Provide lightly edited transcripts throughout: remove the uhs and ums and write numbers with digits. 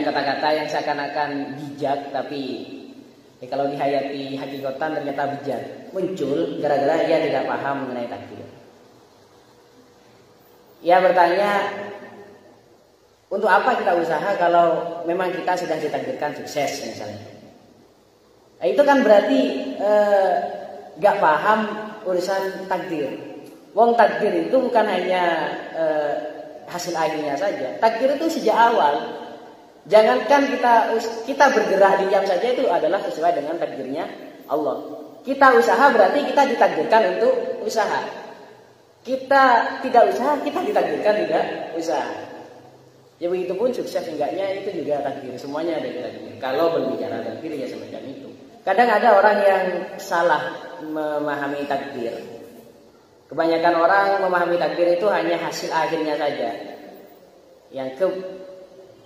kata-kata yang seakan-akan bijak tapi kalau dihayati hakikatan ternyata bijak, muncul gara-gara ia tidak paham mengenai takdir. Ia bertanya, untuk apa kita usaha kalau memang kita sudah ditakdirkan sukses misalnya? Itu kan berarti gak paham urusan takdir. Wong takdir itu bukan hanya hasil akhirnya saja. Takdir itu sejak awal. Jangankan kita bergerak diam saja itu adalah sesuai dengan takdirnya Allah. Kita usaha berarti kita ditakdirkan untuk usaha. Kita tidak usaha, kita ditakdirkan tidak usaha. Ya begitu pun sukses enggaknya itu juga takdir. Semuanya ada takdir. Kalau berbicara takdir ya semacam itu. Kadang ada orang yang salah memahami takdir. Kebanyakan orang memahami takdir itu hanya hasil akhirnya saja.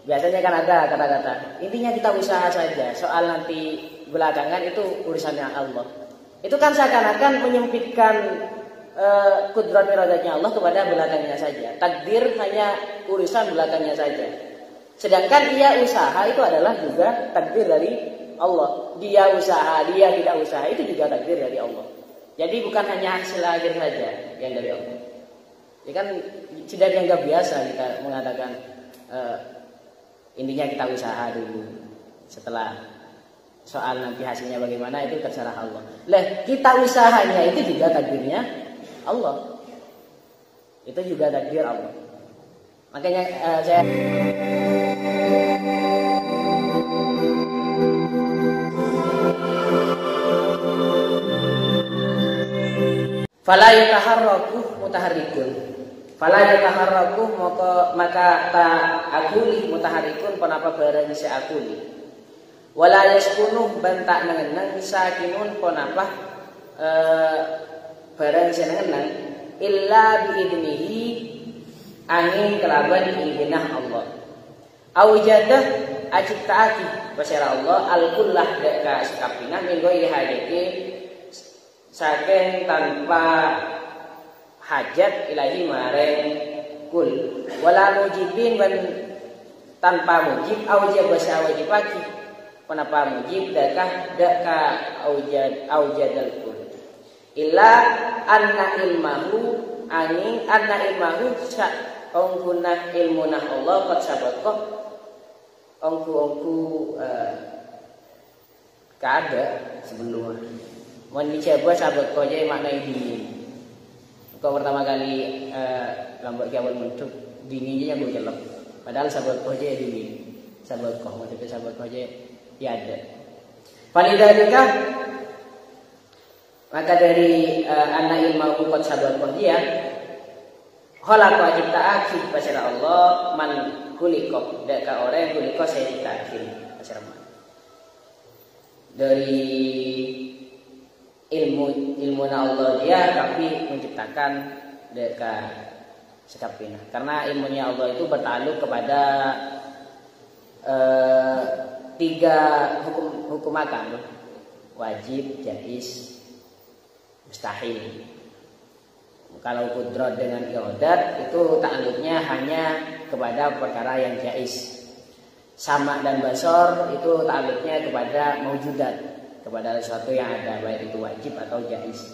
Biasanya kan ada kata-kata, intinya kita usaha saja, soal nanti belakangan itu urusannya Allah. Itu kan seakan-akan menyempitkan kudrat iradatnya Allah kepada belakangnya saja. Takdir hanya urusan belakangnya saja. Sedangkan ia usaha itu adalah juga takdir dari Allah. Dia usaha, dia tidak usaha itu juga takdir dari Allah. Jadi bukan hanya hasil akhir saja yang dari Allah. Ya kan tidak dianggap biasa kita mengatakan intinya kita usaha dulu. Setelah soal nanti hasilnya bagaimana itu terserah Allah. Kita usahanya itu juga takdirnya Allah. Itu juga takdir Allah. Makanya saya fala yataharraku mutaharrikun. Fala yataharraku maka akuli mutaharrikun penapa barang si akuli. Wala yaskunu bantak mengenang sakinun penapa barang si mengenang illa biidnihi angin kelaban diizinah Allah. Aujadah aciptaaki basara Allah al-kullah deka sakapina minggo ihadeke saking tanpa hajat ilahi mareng kul wala mujibin ban tanpa mujib aujab basa wajib pagi kenapa mujib daka aujadal kul illa anna ilmahu angin anna ilmahu ongkunah ilmunah Allah qad sabaqa ongku kada sebelum mencoba sahabat koja makna dingin. Kau pertama kali lambat kiawan muncul dinginnya gue jelek. Padahal sahabat koja dingin. Sahabat kau maksudnya sahabat koja tiada. Falidalika maka dari anak ilmu kot sahabat koja khalaq wa ciptaaki pasira Allah man kulikok deka orang kulikok saya ciptakin pasira dari ilmu Allah dia tapi menciptakan deka sekapina karena ilmunya Allah itu bertakluk kepada tiga hukum akal wajib, jaiz, mustahil. Kalau kudrat dengan iradat itu takluknya hanya kepada perkara yang jaiz. Sama dan basor itu takluknya kepada maujudat, kepada sesuatu yang ada, baik itu wajib atau jaiz.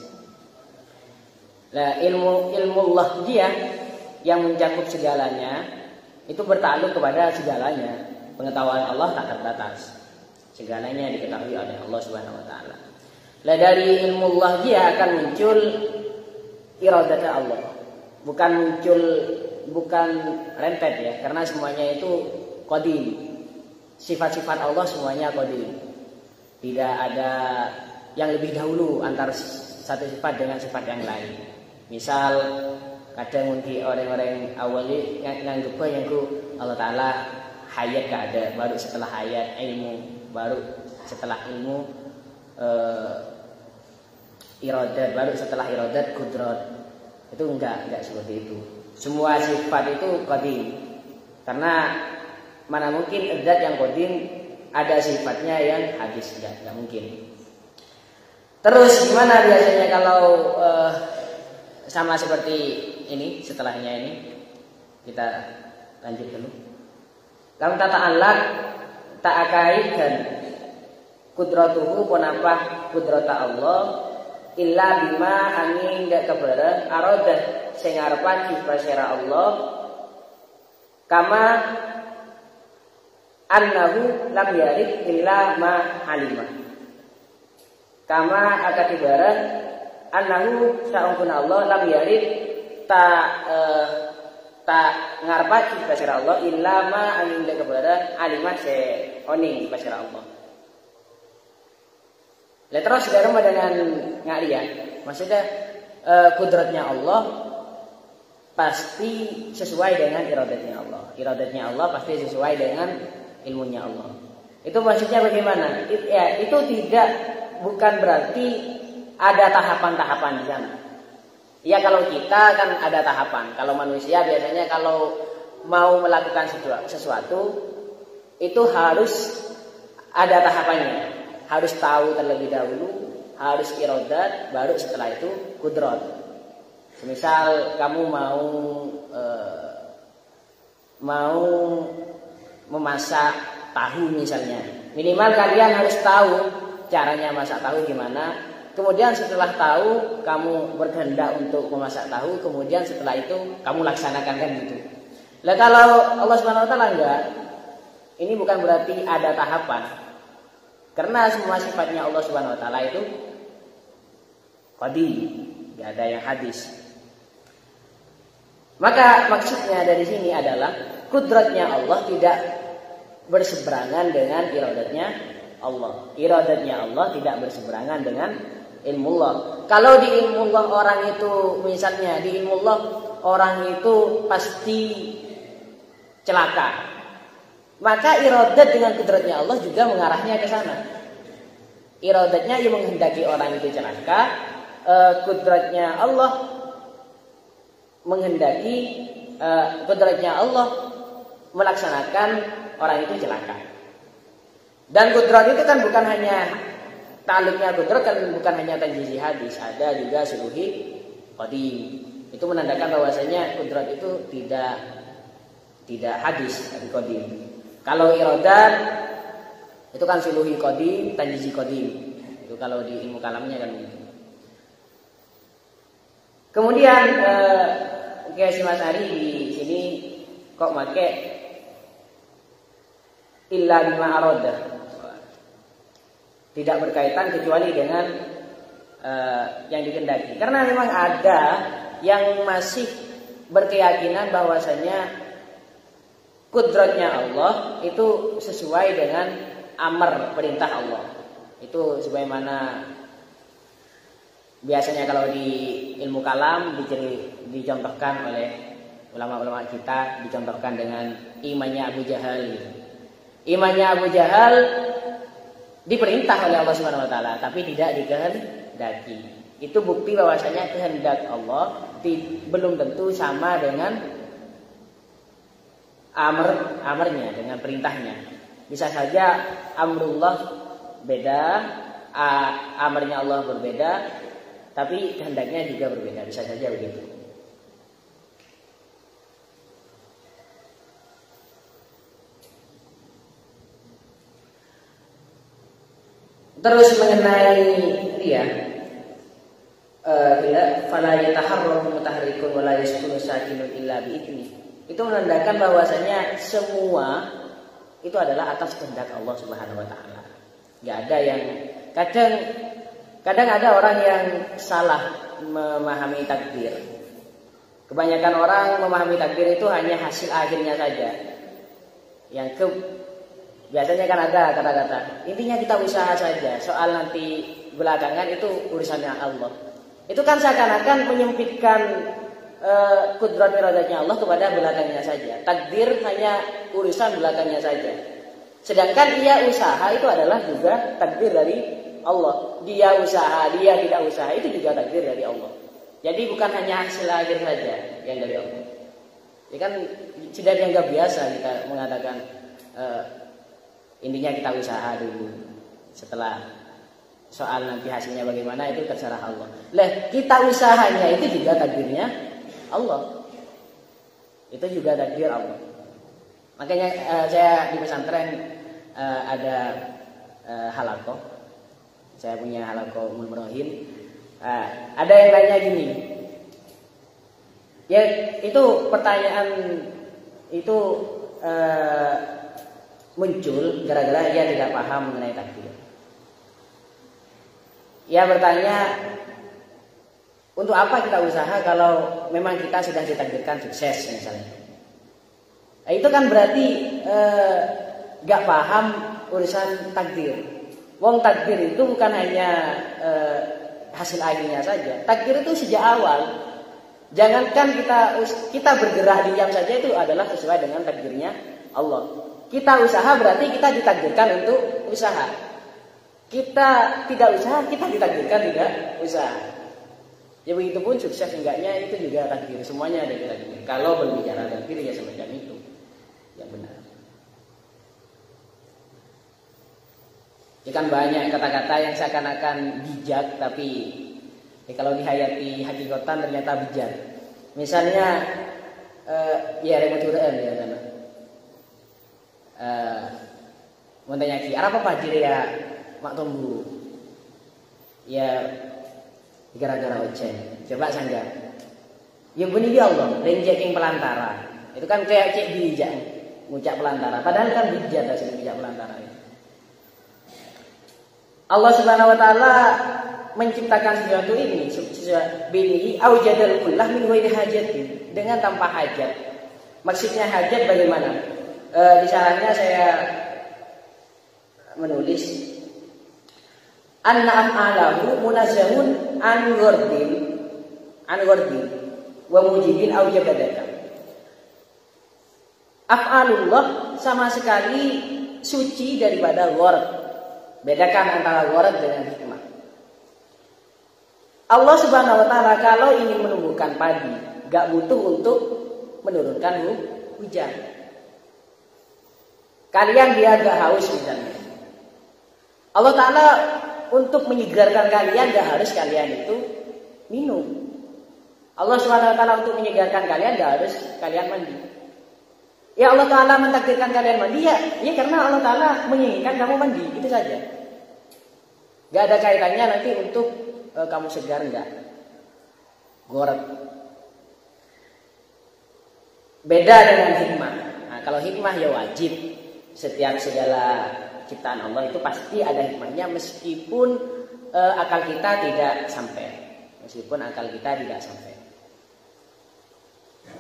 Nah, ilmu Allah dia yang mencakup segalanya itu bertakluk kepada segalanya. Pengetahuan Allah tak terbatas. Segalanya diketahui oleh Allah Subhanahu wa taala. Nah, dari ilmu Allah dia akan muncul iradat Allah. Bukan rentet ya, karena semuanya itu qadim. Sifat-sifat Allah semuanya qadim. Tidak ada yang lebih dahulu antara satu sifat dengan sifat yang lain. Misal kadang mungkin orang-orang awalnya nganggep yang Allah Ta'ala hayat gak ada, baru setelah hayat ilmu, baru setelah ilmu iradat, baru setelah iradat kudrat. Itu enggak seperti itu. Semua sifat itu qadim. Karena mana mungkin zat yang qadim ada sifatnya yang hadis, enggak mungkin. Terus gimana biasanya kalau sama seperti ini, setelahnya ini kita lanjut dulu. Kalau tata alat tak kaitkan kudratuhu punapa kudrata Allah illa bima angin dak kebareng arada sing ngarepaken pasera Allah kama annahu lam yarid illa ma alima kama akatibareng annahu sa'ungkuna Allah lam yarid tak ngarepake pasira Allah illa ma angin kepada alimah se oning pasira Allah. Lah terus sekarang dengan ngalia. Maksudnya kudratnya Allah pasti sesuai dengan iradatnya Allah. Iradatnya Allah pasti sesuai dengan ilmunya Allah. Itu maksudnya bagaimana? Itu bukan berarti ada tahapan-tahapan di sana. Ya kalau kita kan ada tahapan. Kalau manusia biasanya kalau mau melakukan sesuatu itu harus ada tahapannya. Harus tahu terlebih dahulu, harus iradat, baru setelah itu kudrat. Misal kamu mau memasak tahu misalnya. Minimal kalian harus tahu caranya masak tahu gimana. Kemudian setelah tahu kamu berkehendak untuk memasak tahu, kemudian setelah itu kamu laksanakan kan gitu. Lah kalau Allah Subhanahu wa taala enggak, ini bukan berarti ada tahapan. Karena semua sifatnya Allah Subhanahu wa taala itu qadim, enggak ada yang hadis. Maka maksudnya dari sini adalah kudratnya Allah tidak berseberangan dengan iradatnya Allah. Iradatnya Allah tidak berseberangan dengan ilmu Allah. Kalau di ilmu Allah orang itu misalnya di ilmu Allah orang itu pasti celaka. Maka iradat dengan kudratnya Allah juga mengarahnya ke sana. Iradatnya yang menghendaki orang itu celaka, kudratnya Allah menghendaki kudratnya Allah melaksanakan orang itu celaka. Dan kudrat itu kan bukan hanya ta'alluqnya kudrat kan bukan hanya tanjizi hadis, ada juga suluhi qadim. Itu menandakan bahwasanya kudrat itu tidak hadis tapi qadim. Kalau iradat itu kan suluhi qadim, tanjizi qadim. Itu kalau di ilmu kalamnya kan begitu. Kemudian si Mas Ari di sini kok make illa bima arada. Tidak berkaitan kecuali dengan yang dikehendaki. Karena memang ada yang masih berkeyakinan bahwasanya kudratnya Allah itu sesuai dengan amar perintah Allah. Itu sebagaimana biasanya kalau di ilmu kalam dicontohkan oleh ulama-ulama kita, dicontohkan dengan imannya Abu Jahal. Imannya Abu Jahal diperintah oleh Allah Subhanahu wa taala tapi tidak dikehendaki. Itu bukti bahwasanya kehendak Allah belum tentu sama dengan amarnya, dengan perintahnya. Bisa saja amrullah beda, amarnya Allah berbeda, tapi kehendaknya juga berbeda. Bisa saja begitu. Terus mengenai dia fala yataharramu mutaharrikun wa la yaskunu sakinun illa bi'idni. Itu menandakan bahwasanya semua itu adalah atas kehendak Allah Subhanahu wa taala. Enggak ada yang kadang ada orang yang salah memahami takdir. Kebanyakan orang memahami takdir itu hanya hasil akhirnya saja. Biasanya kan ada kata-kata intinya kita usaha saja, soal nanti belakangan itu urusannya Allah. Itu kan seakan-akan menyempitkan kudrat iradatnya Allah kepada belakangnya saja. Takdir hanya urusan belakangnya saja. Sedangkan dia usaha itu adalah juga takdir dari Allah. Dia usaha, dia tidak usaha itu juga takdir dari Allah. Jadi bukan hanya hasil akhir saja yang dari Allah. Ya kan tidak dianggap biasa kita mengatakan intinya kita usaha dulu. Setelah soal nanti hasilnya bagaimana itu terserah Allah. Lah, kita usahanya itu juga takdirnya Allah. Itu juga takdir Allah. Makanya saya di pesantren ada halakoh. Saya punya halakoh Mulmurohin. Ada yang nanya gini. Ya itu pertanyaan itu muncul gara-gara ia tidak paham mengenai takdir. Ia bertanya, untuk apa kita usaha kalau memang kita sudah ditakdirkan sukses misalnya? Itu kan berarti gak paham urusan takdir. Wong takdir itu bukan hanya hasil akhirnya saja. Takdir itu sejak awal. Jangankan kita bergerak diam saja itu adalah sesuai dengan takdirnya Allah. Kita usaha berarti kita ditakdirkan untuk usaha. Kita tidak usaha, kita ditakdirkan tidak usaha. Ya begitu pun sukses enggaknya itu juga takdir. Semuanya ada takdir. Kalau berbicara takdir ya semacam itu. Yang benar. Ya kan banyak kata-kata yang seakan-akan bijak tapi kalau dihayati hakikatan ternyata bijak. Misalnya ya remote Quran ya sana. Mau tanya ki, apa pajir ya mak tombu? Ya gara-gara ocen. Coba sangga. Ya benih dia Allah, renjek yang pelantara. Itu kan kayak cek bijak, ngucap pelantara. Padahal kan bijak asli ngucap pelantara itu. Allah Subhanahu wa taala menciptakan sesuatu ini bini aujadal kullah min ghairi hajatin, dengan tanpa hajat. Maksudnya hajat bagaimana? Di sananya saya menulis anna af'alahu munazzahun an ghardin wa mujibin aujabadaka. Af'alullah sama sekali suci daripada ghard. Bedakan antara ghard dengan hikmah. Allah Subhanahu wa taala kalau ingin menumbuhkan padi, gak butuh untuk menurunkan hujan. Kalian dia gak haus misalnya. Allah taala untuk menyegarkan kalian gak harus kalian itu minum. Allah Subhanahu wa taala untuk menyegarkan kalian gak harus kalian mandi. Ya Allah Ta'ala mentakdirkan kalian mandi ya karena Allah Ta'ala menginginkan kamu mandi, itu saja. Gak ada kaitannya nanti untuk kamu segar enggak. Gorek. Beda dengan hikmah. Nah, kalau hikmah ya wajib. Setiap segala ciptaan Allah itu pasti ada hikmahnya meskipun akal kita tidak sampai.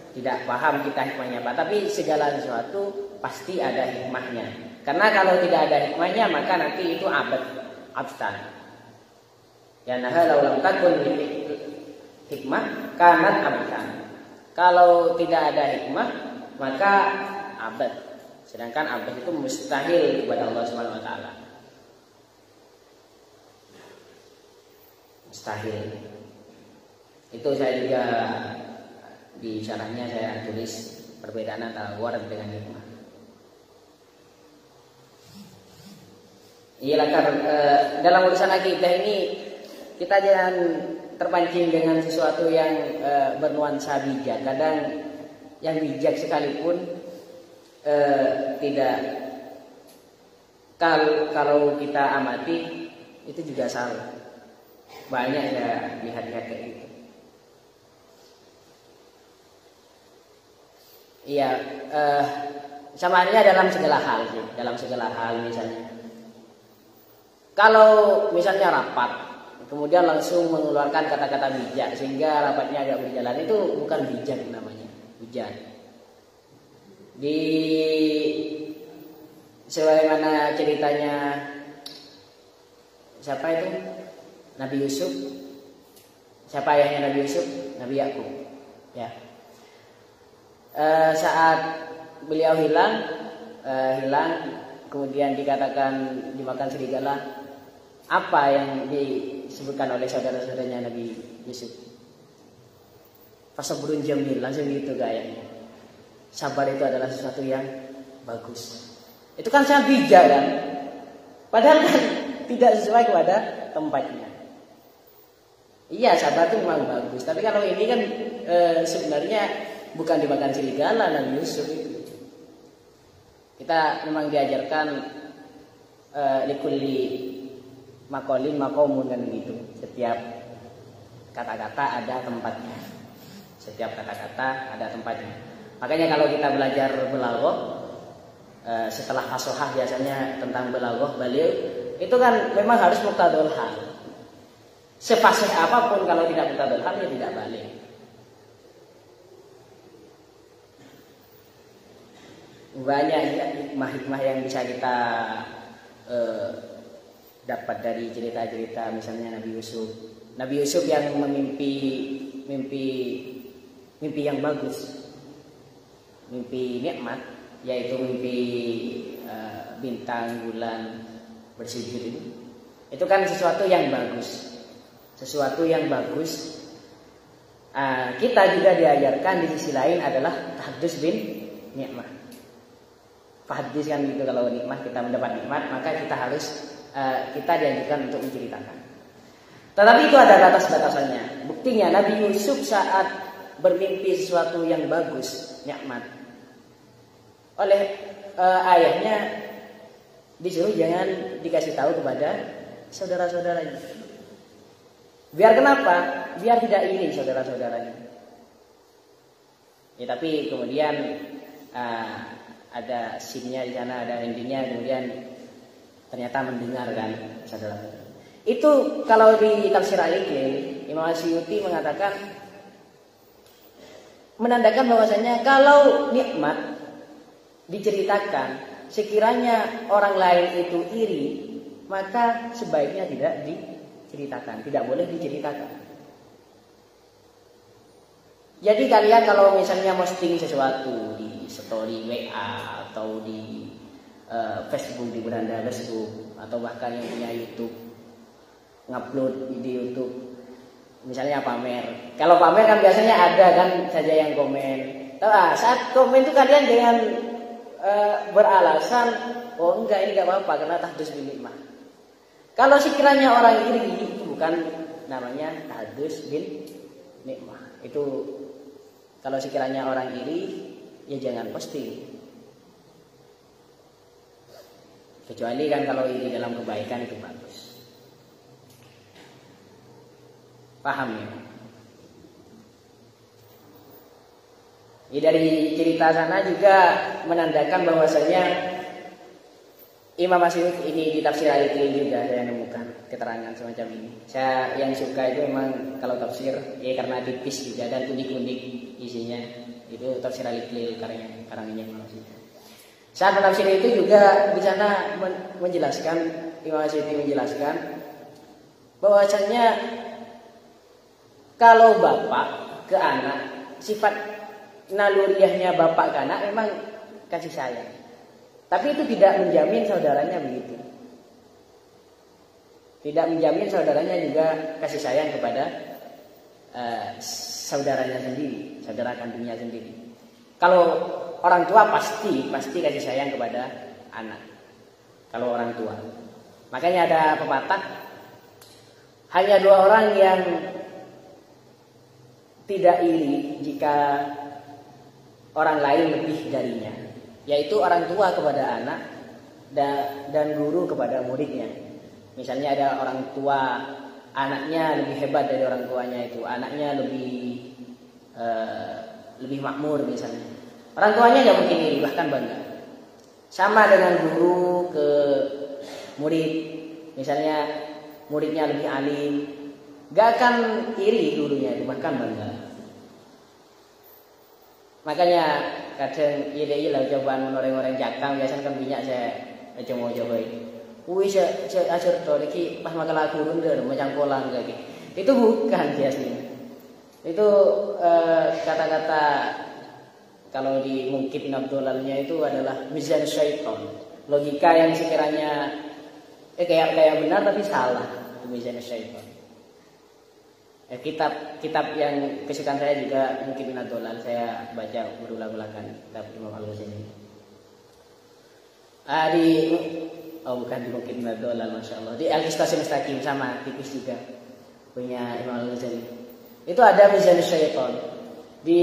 Tidak paham kita hikmahnya apa, tapi segala sesuatu pasti ada hikmahnya. Karena kalau tidak ada hikmahnya maka nanti itu abstan. Ya nah laulam takun hikmah kanat abstan. Kalau tidak ada hikmah maka abad. Sedangkan abad itu mustahil kepada Allah Subhanahu wa taala. Mustahil. Itu saya juga di syarahnya saya tulis perbedaan antara ghard dengan hikmah. Iyalah dalam urusan akidah ini kita jangan terpancing dengan sesuatu yang bernuansa bijak. Kadang yang bijak sekalipun tidak kalau kita amati itu juga salah. Banyak ya lihat-lihat kayak gitu. Iya, sama halnya dalam segala hal sih. Dalam segala hal misalnya. Kalau misalnya rapat, kemudian langsung mengeluarkan kata-kata bijak sehingga rapatnya agak berjalan, itu bukan bijak namanya, hujan. Di sebagaimana ceritanya siapa itu? Nabi Yusuf. Siapa ayahnya Nabi Yusuf? Nabi Yakub. Ya. Saat beliau hilang, kemudian dikatakan dimakan serigala, apa yang disebutkan oleh saudara-saudaranya Nabi Yusuf? Fasabrun jamil, langsung gitu gayanya. Sabar itu adalah sesuatu yang bagus. Itu kan sangat bijak kan? Padahal kan tidak sesuai kepada tempatnya. Iya, sabar itu memang bagus, tapi kalau ini kan sebenarnya bukan dimakan serigala Nabi Yusuf itu. Kita memang diajarkan likulli maqalin maqamun kan begitu. Setiap kata-kata ada tempatnya. Setiap kata-kata ada tempatnya. Makanya kalau kita belajar balaghah setelah fasohah biasanya tentang balaghah balighah itu kan memang harus muqtadul hal. Sefasih apapun kalau tidak muqtadul hal ya tidak baligh. Banyak hikmah-hikmah yang bisa kita dapat dari cerita-cerita misalnya Nabi Yusuf. Nabi Yusuf yang mimpi yang bagus, mimpi nikmat, yaitu mimpi bintang, bulan bersujud itu kan sesuatu yang bagus, sesuatu yang bagus. Kita juga diajarkan di sisi lain adalah tahaddus bin nikmat. Fahaddis kan gitu, kalau nikmat kita mendapat nikmat maka kita harus kita dianjurkan untuk menceritakan. Tetapi itu ada batas-batasannya. Buktinya Nabi Yusuf saat bermimpi sesuatu yang bagus, nikmat, oleh ayahnya disuruh jangan dikasih tahu kepada saudara-saudaranya. Biar kenapa? Biar tidak iri saudara-saudaranya. Ya, tapi kemudian ada scene-nya di sana, ada endingnya, kemudian ternyata mendengar kan saudara-saudara. Itu kalau di tafsir Al-Iqlil, Imam Asy'uti mengatakan menandakan bahwasanya kalau nikmat diceritakan, sekiranya orang lain itu iri, maka sebaiknya tidak diceritakan, tidak boleh diceritakan. Jadi kalian kalau misalnya posting sesuatu di story WA atau di Facebook, di beranda Facebook, atau bahkan yang punya YouTube ngupload di YouTube, misalnya pamer. Kalau pamer kan biasanya ada kan saja yang komen. Saat komen itu kalian jangan beralasan, oh enggak ini enggak apa-apa karena tahdus bin nikmah. Kalau sekiranya orang iri, itu bukan namanya tahdus bin nikmah. Itu kalau sekiranya orang iri, ya jangan posting. Kecuali kan kalau iri dalam kebaikan itu bagus. Paham ya? Dari cerita sana juga menandakan bahwasanya Imam Asy'uti ini di tafsir Al-Iqlil juga saya nemukan keterangan semacam ini. Saya yang suka itu memang kalau tafsir ya karena tipis juga dan unik-unik isinya. Itu tafsir Al-Iqlil karangannya Imam Asy'uti. Saat menafsir itu juga di sana menjelaskan, Imam Asy'uti menjelaskan bahwasanya kalau bapak ke anak, sifat naluriahnya bapak ke anak memang kasih sayang. Tapi itu tidak menjamin saudaranya begitu. Tidak menjamin saudaranya juga kasih sayang kepada saudaranya sendiri, saudara kandungnya sendiri. Kalau orang tua pasti kasih sayang kepada anak. Kalau orang tua. Makanya ada pepatah, hanya dua orang yang tidak iri jika orang lain lebih darinya, yaitu orang tua kepada anak dan guru kepada muridnya. Misalnya ada orang tua, anaknya lebih hebat dari orang tuanya itu, anaknya lebih makmur misalnya. Orang tuanya nggak mungkin iri, bahkan bangga. Sama dengan guru ke murid, misalnya muridnya lebih alim, nggak akan iri gurunya itu, bahkan bangga. Makanya kadang ide lah cobaan orang-orang jakang biasanya kan minyak saya coba wih saya ajar tuh iki pas makalah gurun deh macam kolang lagi. Itu bukan biasanya. Itu kata-kata kalau di Mungkin bin Abdullalnya itu adalah mizan syaitan. Logika yang sekiranya kayak benar tapi salah. Itu mizan syaitan. Kitab yang kesukaan saya juga Mungkin bin Abdullal, saya baca berulang-ulang kitab Imam Al-Ghazali. Bukan di Mungkin bin Abdullal, masya Allah. Di Al-Istasim Mustaqim sama tipis juga punya Imam Al-Ghazali. Itu ada mizan syaitan. Di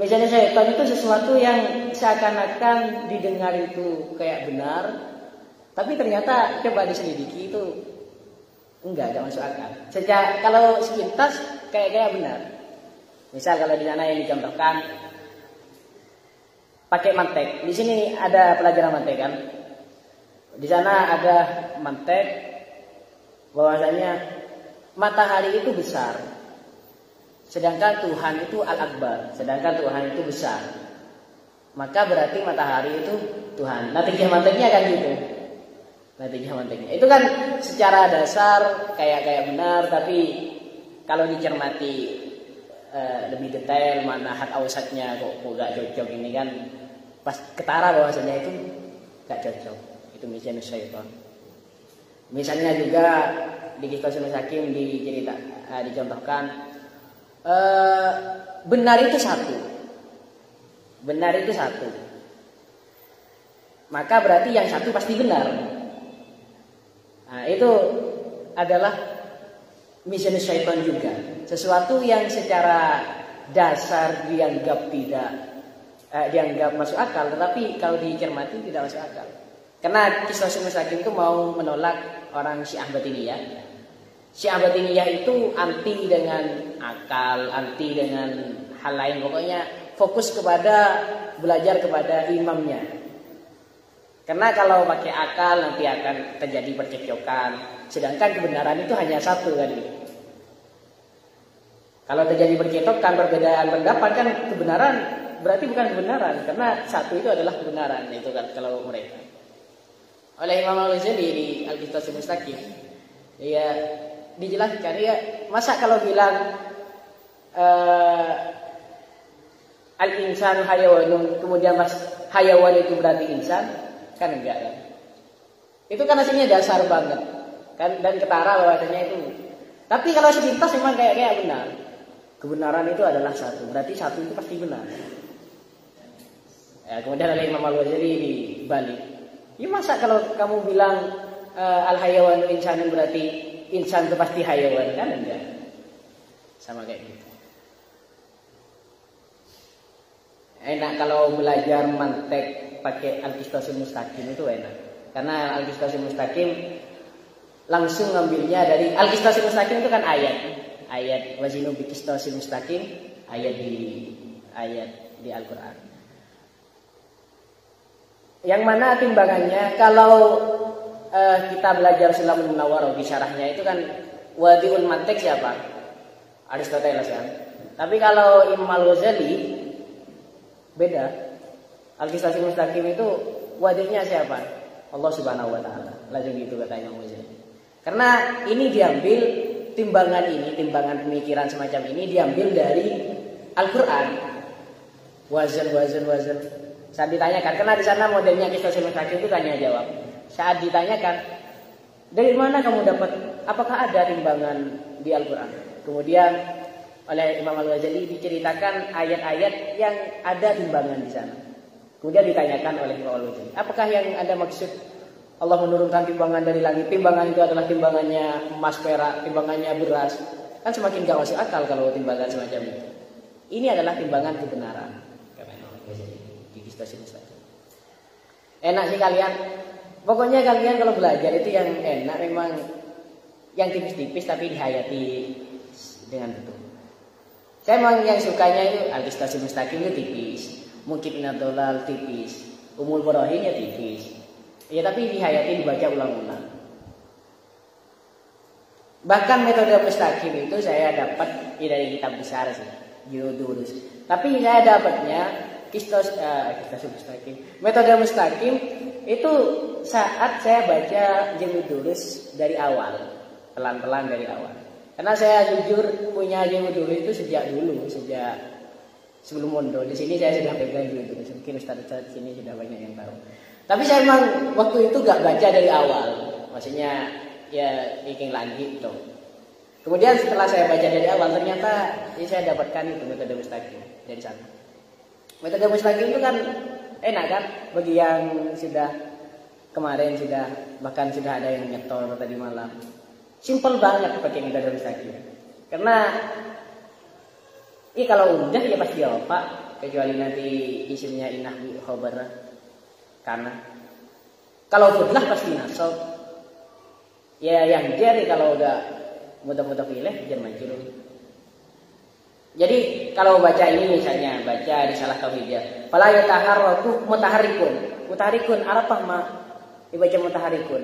mizan syaitan itu sesuatu yang seakan-akan didengar itu kayak benar, Tapi ternyata coba diselidiki itu enggak masuk akal. Sejak kalau sepintas kayak benar. Misal kalau di sana yang dicontohkan pakai mantek. Di sini ada pelajaran mantek kan? Di sana ada mantek bahwasanya matahari itu besar. Sedangkan Tuhan itu Al-Akbar. Sedangkan Tuhan itu besar. Maka berarti matahari itu Tuhan. Natijah manteknya kan gitu. Natijah manteknya. Itu kan secara dasar kayak benar, tapi kalau dicermati lebih detail mana hat awsatnya kok gak cocok ini kan pas ketara bahwasanya itu gak cocok. Itu misalnya syaitan. Misalnya juga di Kisah Hakim dicontohkan benar itu satu. Benar itu satu. Maka berarti yang satu pasti benar. Nah, itu adalah misi syaitan juga. Sesuatu yang secara dasar dianggap dianggap masuk akal, tetapi kalau dicermati tidak masuk akal. Karena Kisah Hakim itu mau menolak orang Syiah Batiniyah. Syiah Batiniyah itu anti dengan akal, anti dengan hal lain. Pokoknya fokus kepada belajar kepada imamnya. Karena kalau pakai akal nanti akan terjadi percekcokan. Sedangkan kebenaran itu hanya satu kan. Kalau terjadi percekcokan, perbedaan pendapat kan kebenaran berarti bukan kebenaran. Karena satu itu adalah kebenaran. Itu kan kalau mereka. Oleh Imam Al-Ghazali di Al-Qisas Mustaqim, ya dijelaskan ya masa kalau bilang al-insanu hayawanun kemudian hayawan itu berarti insan kan enggak kan? Itu kan aslinya dasar banget kan dan ketara bahwasanya itu. Tapi kalau sepintas memang kayak benar. Kebenaran itu adalah satu, berarti satu itu pasti benar. Ya, kemudian oleh Imam Al-Ghazali dibalik. Ya masa kalau kamu bilang al-hayawanu insanun berarti insan itu pasti hayawan kan enggak? Sama kayak gitu. Enak kalau belajar mantek pakai Al-Qisas Mustaqim itu enak. Karena Al-Qisas Mustaqim langsung ngambilnya dari Al-Qisas Mustaqim itu kan ayat wazinu biqistas mustaqim, ayat di Al-Qur'an. Yang mana timbangannya kalau kita belajar Sulamul Munawwarah di syarahnya itu kan wadiul mantek siapa? Aristoteles kan. Tapi kalau Imam Al-Ghazali beda. Al-Qisas Mustaqim itu wadinya siapa? Allah Subhanahu wa taala. Langsung gitu kata Imam Ghazali. Karena ini diambil timbangan pemikiran semacam ini diambil dari Al-Qur'an. Wazan. Saat ditanyakan, karena di sana modelnya Qisas Mustaqim itu tanya jawab. Saat ditanyakan, dari mana kamu dapat? Apakah ada timbangan di Al-Qur'an? Kemudian oleh Imam Al-Ghazali diceritakan ayat-ayat yang ada timbangan di sana. Kemudian ditanyakan oleh Imam Al-Ghazali, apakah yang Anda maksud Allah menurunkan timbangan dari langit? Timbangan itu adalah timbangannya emas, perak, timbangannya beras. Kan semakin gak masuk akal kalau timbangan semacam itu. Ini adalah timbangan kebenaran. Enak sih kalian. Pokoknya kalian kalau belajar itu yang enak memang yang tipis-tipis tapi dihayati dengan betul. Saya memang yang sukanya itu Al-Qisas Mustaqim itu tipis, Mungkin Nadolal tipis, Umul Barahinnya tipis. Ya tapi dihayati dibaca ulang-ulang. Bahkan metode mustaqim itu saya dapat dari kitab besar sih, Judulus. Tapi saya dapatnya Qisas Mustaqim. Metode mustaqim itu saat saya baca Judulus dari awal, pelan-pelan dari awal. Karena saya jujur punya Judulus itu sejak sebelum mondok. Di sini saya sudah pegang Judulus. Mungkin ustaz-ustaz di sini sudah banyak yang tahu. Tapi saya memang waktu itu gak baca dari awal. Maksudnya ya iking lagi gitu. Kemudian setelah saya baca dari awal ternyata saya dapatkan itu metode mustaqim dari sana. Metode mustaqim itu kan enak kan bagi yang sudah kemarin bahkan sudah ada yang nyetor tadi malam. Simple banget pakai metode mustaqim. Karena kalau udah ya pasti jawab Pak, kecuali nanti isimnya inah bi khobar karena Kalau fudlah pasti nasab. Ya yang jari kalau udah mudah-mudah pilih jar majrur. Jadi kalau baca ini misalnya baca risalah tauhidiyah, fala yataharraku mutaharrikun. Mutaharrikun apa mah? Dibaca mutaharrikun.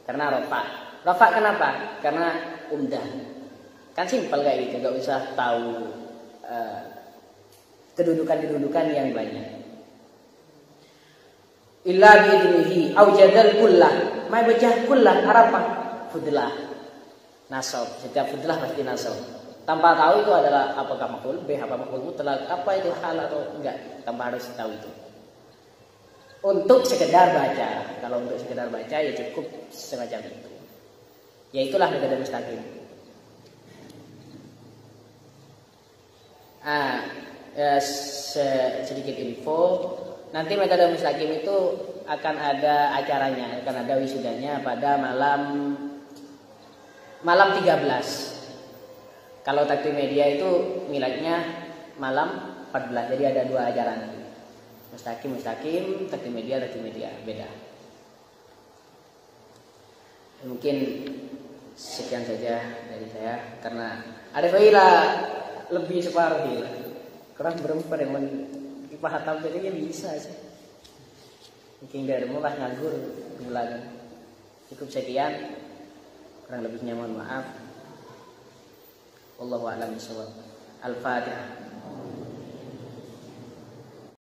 Karena rafa. Rafa kenapa? Karena umdah. Kan simpel kayak gitu, enggak usah tahu kedudukan-kedudukan yang banyak. Illa biidnihi au jadal kullah. Mai baca kullah apa? Fudlah. Nasab. Setiap fudlah pasti nasab. Tanpa tahu itu adalah apakah maf'ul bih, apa maf'ul mutlaq, apa itu hal atau enggak, tanpa harus tahu itu. Untuk sekedar baca. Kalau untuk sekedar baca ya cukup semacam itu. Ya itulah metode mustaqim. Sedikit info. Nanti metode mustaqim itu akan ada acaranya, akan ada wisudanya pada malam 13. Kalau Takdim Media itu miladnya malam 14. Jadi ada 2 acara nanti. Mustaqim, Takdim Media, beda. Mungkin sekian saja dari saya karena ada lebih separuh gila. Kurang berempat yang hatam jadinya bisa sih. Mungkin dari mulai nganggur bulan. Cukup sekian. Kurang lebihnya mohon maaf. Wallahu a'lam bishawab. Al-Fatihah.